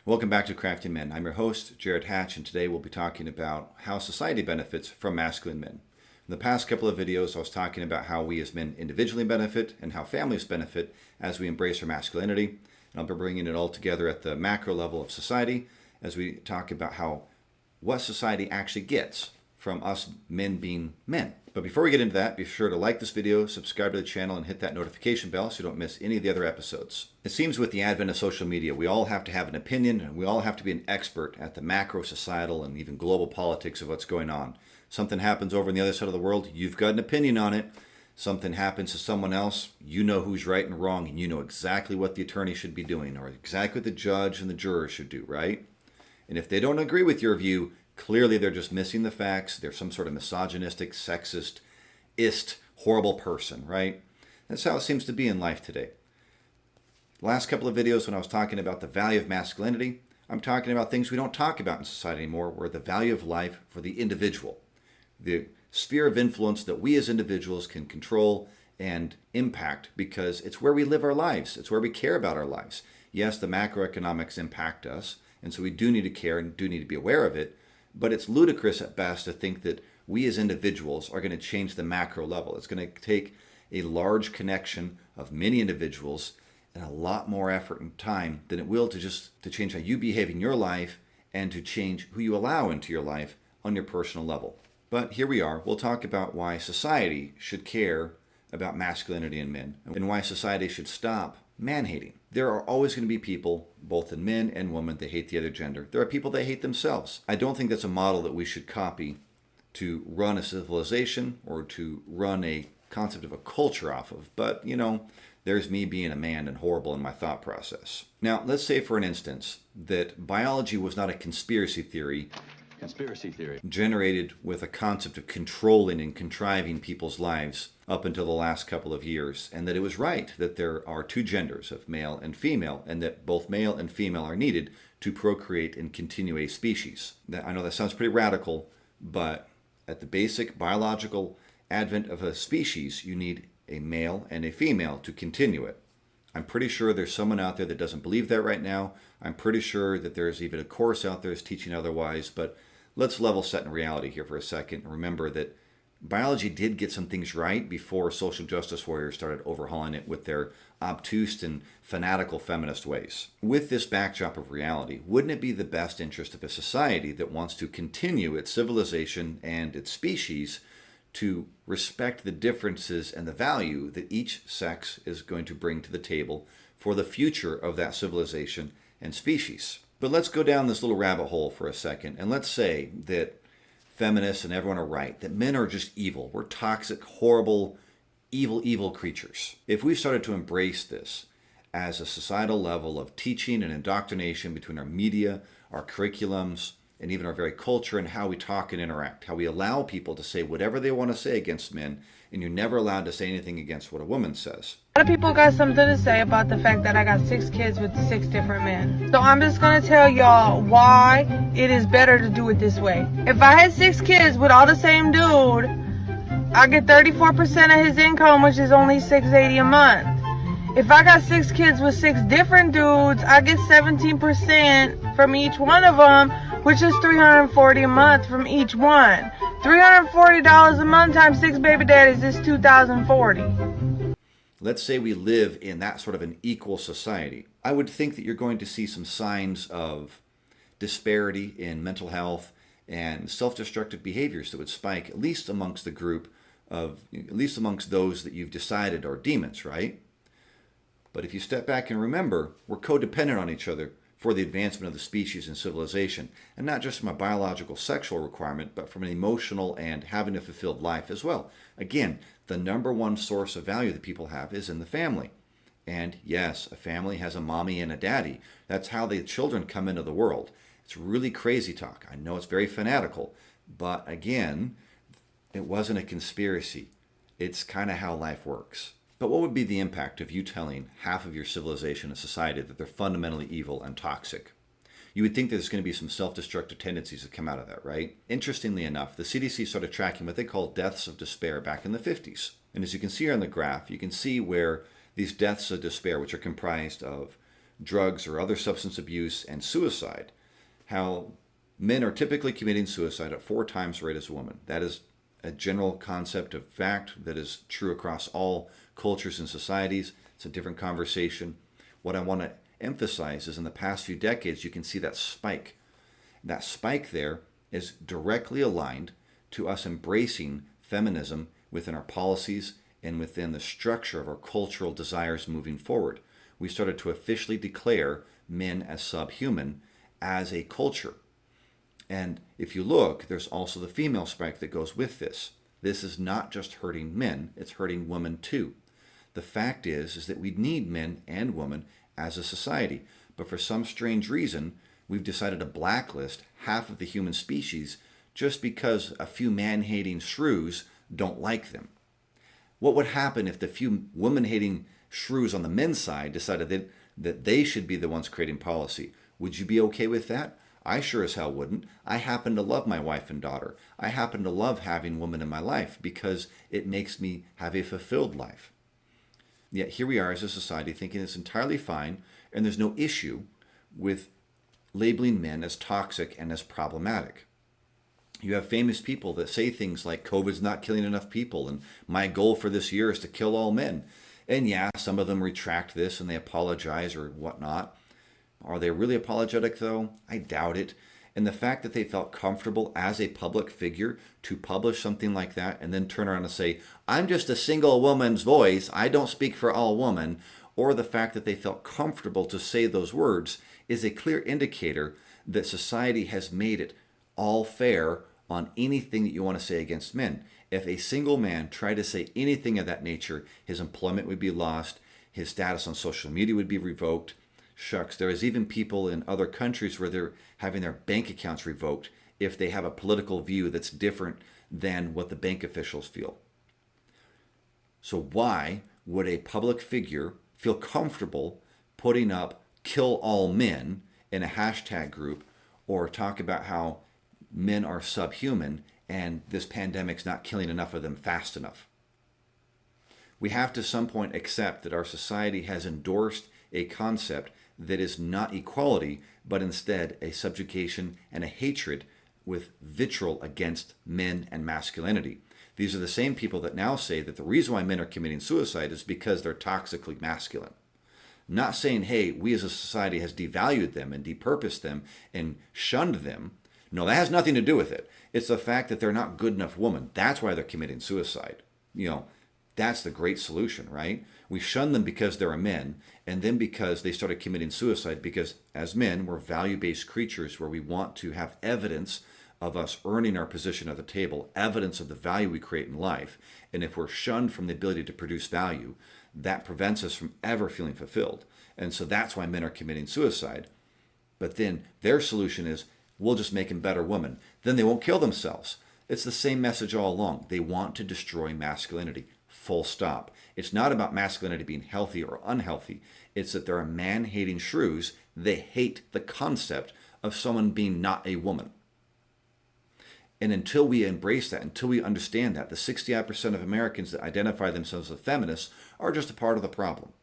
Welcome back to Crafting Men. I'm your host, Jared Hatch, and today we'll be talking about how society benefits from masculine men. In the past couple of videos, I was talking about how we as men individually benefit and how families benefit as we embrace our masculinity. And I'll be bringing it all together at the macro level of society as we talk about what society actually gets from us men being men. But before we get into that, be sure to like this video, subscribe to the channel, and hit that notification bell so you don't miss any of the other episodes. It seems with the advent of social media, we all have to have an opinion, and we all have to be an expert at the macro, societal, and even global politics of what's going on. Something happens over on the other side of the world, you've got an opinion on it. Something happens to someone else, you know who's right and wrong, and you know exactly what the attorney should be doing, or exactly what the judge and the jurors should do, right? And if they don't agree with your view, clearly they're just missing the facts. They're some sort of misogynistic, sexist, horrible person, right? That's how it seems to be in life today. Last couple of videos when I was talking about the value of masculinity, I'm talking about things we don't talk about in society anymore, where the value of life for the individual, the sphere of influence that we as individuals can control and impact, because it's where we live our lives. It's where we care about our lives. Yes, the macroeconomics impact us, and so we do need to care and do need to be aware of it. But it's ludicrous at best to think that we as individuals are going to change the macro level. It's going to take a large connection of many individuals and a lot more effort and time than it will to change how you behave in your life and to change who you allow into your life on your personal level. But here we are. We'll talk about why society should care about masculinity in men and why society should stop man-hating. There are always going to be people, both in men and women, that hate the other gender. There are people that hate themselves. I don't think that's a model that we should copy to run a civilization or to run a concept of a culture off of. But, there's me being a man and horrible in my thought process. Now, let's say for an instance that biology was not a conspiracy theory generated with a concept of controlling and contriving people's lives up until the last couple of years, and that it was right that there are two genders of male and female, and that both male and female are needed to procreate and continue a species. I know that sounds pretty radical, but at the basic biological advent of a species, you need a male and a female to continue it. I'm pretty sure there's someone out there that doesn't believe that right now. I'm pretty sure that there's even a course out there that's teaching otherwise, but let's level set in reality here for a second and remember that biology did get some things right before social justice warriors started overhauling it with their obtuse and fanatical feminist ways. With this backdrop of reality, wouldn't it be the best interest of a society that wants to continue its civilization and its species to respect the differences and the value that each sex is going to bring to the table for the future of that civilization and species? But let's go down this little rabbit hole for a second, and let's say that feminists and everyone are right, that men are just evil. We're toxic, horrible, evil creatures. If we started to embrace this as a societal level of teaching and indoctrination between our media, our curriculums, and even our very culture and how we talk and interact, how we allow people to say whatever they want to say against men, and you're never allowed to say anything against what a woman says. A lot of people got something to say about the fact that I got 6 kids with 6 different men. So I'm just going to tell y'all why it is better to do it this way. If I had 6 kids with all the same dude, I get 34% of his income, which is only $680 a month. If I got 6 kids with 6 different dudes, I get 17% from each one of them, which is $340 a month from each one. $340 a month times 6 baby daddies is $2,040. Let's say we live in that sort of an equal society. I would think that you're going to see some signs of disparity in mental health and self-destructive behaviors that would spike, at least amongst those that you've decided are demons, right? But if you step back and remember, we're codependent on each other for the advancement of the species and civilization, and not just from a biological sexual requirement, but from an emotional and having a fulfilled life as well. Again, the number one source of value that people have is in the family. And yes, a family has a mommy and a daddy. That's how the children come into the world. It's really crazy talk. I know it's very fanatical, but again, it wasn't a conspiracy. It's kind of how life works. But what would be the impact of you telling half of your civilization and society that they're fundamentally evil and toxic? You would think there's going to be some self-destructive tendencies that come out of that, right? Interestingly enough, the CDC started tracking what they call deaths of despair back in the 50s. And as you can see here on the graph, you can see where these deaths of despair, which are comprised of drugs or other substance abuse, and suicide, how men are typically committing suicide at 4 times the rate as women. That is a general concept of fact that is true across all cultures and societies. It's a different conversation. What I want to emphasize is in the past few decades, you can see that spike. That spike there is directly aligned to us embracing feminism within our policies and within the structure of our cultural desires moving forward. We started to officially declare men as subhuman as a culture. And if you look, there's also the female spike that goes with this. This is not just hurting men, it's hurting women too. The fact is that we need men and women as a society, but for some strange reason, we've decided to blacklist half of the human species just because a few man-hating shrews don't like them. What would happen if the few women-hating shrews on the men's side decided that they should be the ones creating policy? Would you be okay with that? I sure as hell wouldn't. I happen to love my wife and daughter. I happen to love having women in my life because it makes me have a fulfilled life. Yet here we are as a society thinking it's entirely fine and there's no issue with labeling men as toxic and as problematic. You have famous people that say things like COVID's not killing enough people and my goal for this year is to kill all men. And yeah, some of them retract this and they apologize or whatnot. Are they really apologetic though? I doubt it. And the fact that they felt comfortable as a public figure to publish something like that and then turn around and say, I'm just a single woman's voice, I don't speak for all women, or the fact that they felt comfortable to say those words is a clear indicator that society has made it all fair on anything that you want to say against men. If a single man tried to say anything of that nature, his employment would be lost, his status on social media would be revoked. Shucks, there is even people in other countries where they're having their bank accounts revoked if they have a political view that's different than what the bank officials feel. So why would a public figure feel comfortable putting up kill all men in a hashtag group or talk about how men are subhuman and this pandemic's not killing enough of them fast enough? We have to some point accept that our society has endorsed a concept that is not equality, but instead a subjugation and a hatred with vitriol against men and masculinity. These are the same people that now say that the reason why men are committing suicide is because they're toxically masculine. Not saying, hey, we as a society has devalued them and depurposed them and shunned them. No, that has nothing to do with it. It's the fact that they're not good enough women. That's why they're committing suicide. That's the great solution, right? We shun them because they're men, and then because they started committing suicide because as men, we're value-based creatures where we want to have evidence of us earning our position at the table, evidence of the value we create in life. And if we're shunned from the ability to produce value, that prevents us from ever feeling fulfilled. And so that's why men are committing suicide. But then their solution is, we'll just make them better women. Then they won't kill themselves. It's the same message all along. They want to destroy masculinity. Full stop. It's not about masculinity being healthy or unhealthy. It's that there are man-hating shrews. They hate the concept of someone being not a woman. And until we embrace that, until we understand that, the 60% of Americans that identify themselves as feminists are just a part of the problem.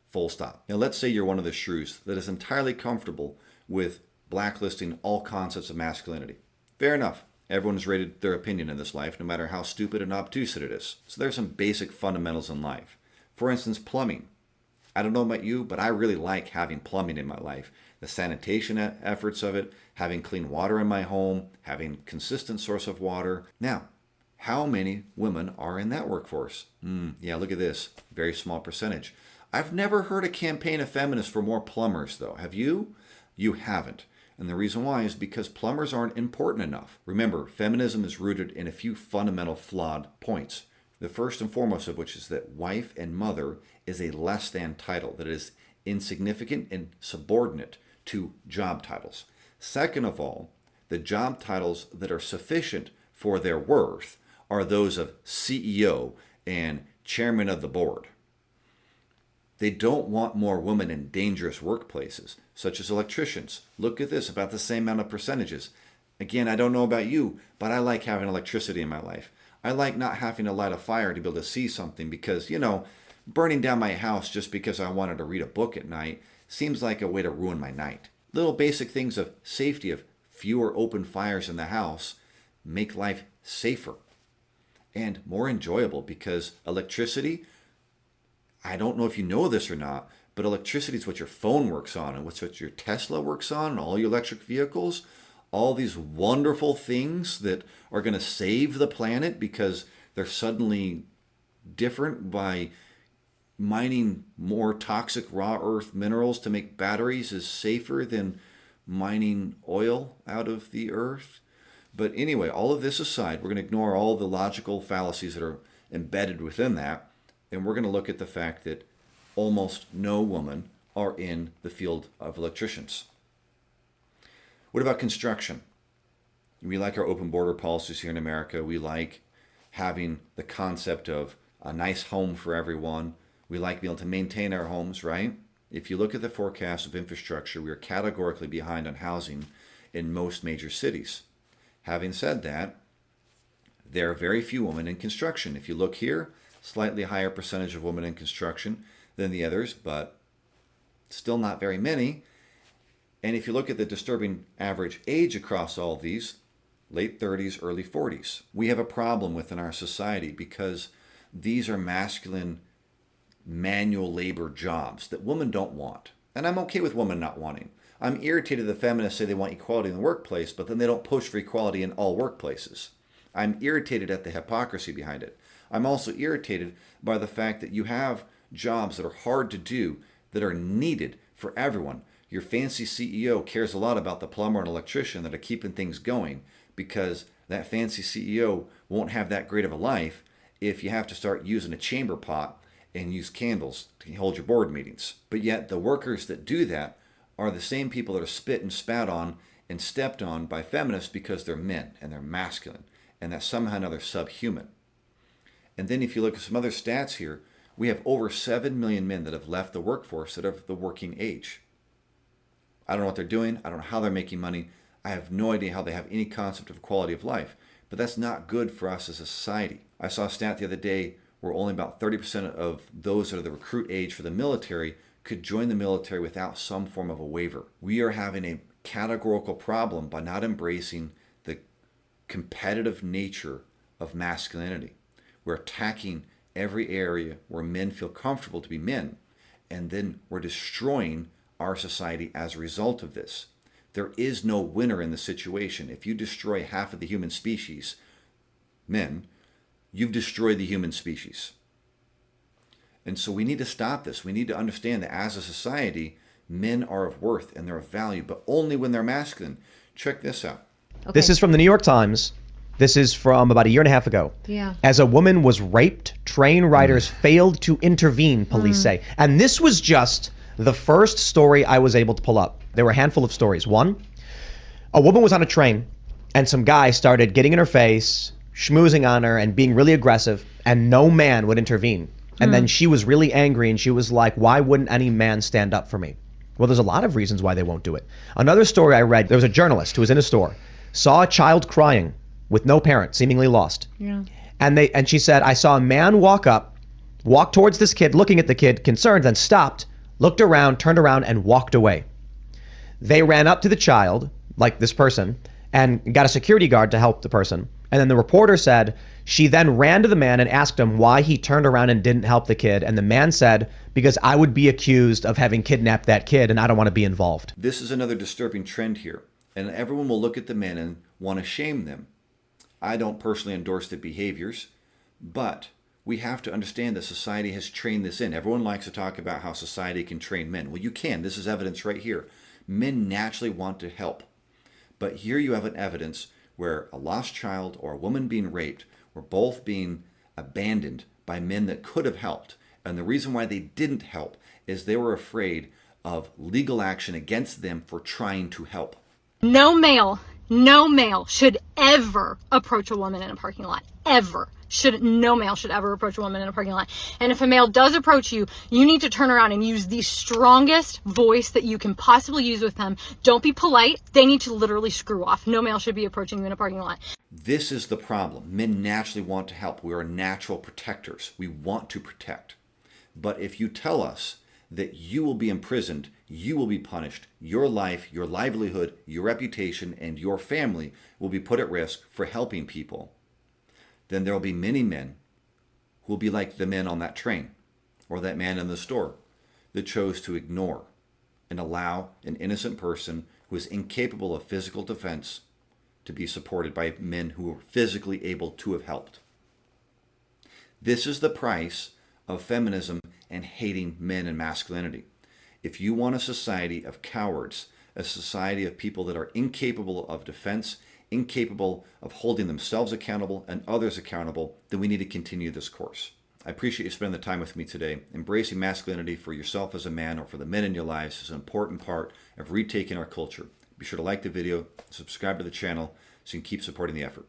Full stop. Now let's say you're one of the shrews that is entirely comfortable with blacklisting all concepts of masculinity. Fair enough. Everyone's rated their opinion in this life, no matter how stupid and obtuse it is. So there's some basic fundamentals in life. For instance, plumbing. I don't know about you, but I really like having plumbing in my life. The sanitation efforts of it, having clean water in my home, having consistent source of water. Now, how many women are in that workforce? Yeah, look at this. Very small percentage. I've never heard a campaign of feminists for more plumbers, though. Have you? You haven't. And the reason why is because plumbers aren't important enough. Remember, feminism is rooted in a few fundamental flawed points. The first and foremost of which is that wife and mother is a less than title that is insignificant and subordinate to job titles. Second of all, the job titles that are sufficient for their worth are those of CEO and chairman of the board. They don't want more women in dangerous workplaces, such as electricians. Look at this, about the same amount of percentages. Again, I don't know about you, but I like having electricity in my life. I like not having to light a fire to be able to see something because, burning down my house just because I wanted to read a book at night, seems like a way to ruin my night. Little basic things of safety, of fewer open fires in the house, make life safer and more enjoyable, because electricity, I don't know if you know this or not, but electricity is what your phone works on and what your Tesla works on and all your electric vehicles. All these wonderful things that are going to save the planet because they're suddenly different by mining more toxic raw earth minerals to make batteries is safer than mining oil out of the earth. But anyway, all of this aside, we're going to ignore all the logical fallacies that are embedded within that, and we're going to look at the fact that almost no women are in the field of electricians. What about construction? We like our open border policies here in America. We like having the concept of a nice home for everyone. We like being able to maintain our homes, right? If you look at the forecast of infrastructure, we are categorically behind on housing in most major cities. Having said that, there are very few women in construction. If you look here, slightly higher percentage of women in construction than the others, but still not very many. And if you look at the disturbing average age across all of these, late 30s, early 40s, we have a problem within our society because these are masculine manual labor jobs that women don't want. And I'm okay with women not wanting. I'm irritated that feminists say they want equality in the workplace, but then they don't push for equality in all workplaces. I'm irritated at the hypocrisy behind it. I'm also irritated by the fact that you have jobs that are hard to do, that are needed for everyone. Your fancy CEO cares a lot about the plumber and electrician that are keeping things going, because that fancy CEO won't have that great of a life if you have to start using a chamber pot and use candles to hold your board meetings. But yet the workers that do that are the same people that are spit and spat on and stepped on by feminists because they're men and they're masculine and that somehow or another subhuman. And then if you look at some other stats here, we have over 7 million men that have left the workforce that are of the working age. I don't know what they're doing. I don't know how they're making money. I have no idea how they have any concept of quality of life. But that's not good for us as a society. I saw a stat the other day where only about 30% of those that are the recruit age for the military could join the military without some form of a waiver. We are having a categorical problem by not embracing the competitive nature of masculinity. We're attacking every area where men feel comfortable to be men, and then we're destroying our society as a result of this. There is no winner in the situation. If you destroy half of the human species, men, you've destroyed the human species. And so we need to stop this. We need to understand that as a society, men are of worth and they're of value, but only when they're masculine. Check this out. Okay. This is from the New York Times. This is from about a year and a half ago. Yeah. As a woman was raped, train riders failed to intervene, police say. And this was just the first story I was able to pull up. There were a handful of stories. One, a woman was on a train and some guy started getting in her face, schmoozing on her and being really aggressive, and no man would intervene. And then she was really angry and she was like, why wouldn't any man stand up for me? Well, there's a lot of reasons why they won't do it. Another story I read, there was a journalist who was in a store, saw a child crying with no parent, seemingly lost. Yeah. And she said, I saw a man walk towards this kid, looking at the kid, concerned, then stopped, looked around, turned around, and walked away. They ran up to the child, like this person, and got a security guard to help the person. And then the reporter said, she then ran to the man and asked him why he turned around and didn't help the kid. And the man said, because I would be accused of having kidnapped that kid and I don't want to be involved. This is another disturbing trend here. And everyone will look at the men and want to shame them. I don't personally endorse the behaviors, but we have to understand that society has trained this in. Everyone likes to talk about how society can train men. Well, you can. This is evidence right here. Men naturally want to help. But here you have an evidence where a lost child or a woman being raped were both being abandoned by men that could have helped. And the reason why they didn't help is they were afraid of legal action against them for trying to help. No male should ever approach a woman in a parking lot. Ever. No male should ever approach a woman in a parking lot. And if a male does approach you, you need to turn around and use the strongest voice that you can possibly use with them. Don't be polite. They need to literally screw off. No male should be approaching you in a parking lot. This is the problem. Men naturally want to help. We are natural protectors. We want to protect. But if you tell us that you will be imprisoned you will be punished. Your life, your livelihood, your reputation, and your family will be put at risk for helping people. Then there will be many men who will be like the men on that train or that man in the store that chose to ignore and allow an innocent person who is incapable of physical defense to be supported by men who were physically able to have helped. This is the price of feminism and hating men and masculinity. If you want a society of cowards, a society of people that are incapable of defense, incapable of holding themselves accountable and others accountable, then we need to continue this course. I appreciate you spending the time with me today. Embracing masculinity for yourself as a man or for the men in your lives is an important part of retaking our culture. Be sure to like the video, subscribe to the channel so you can keep supporting the effort.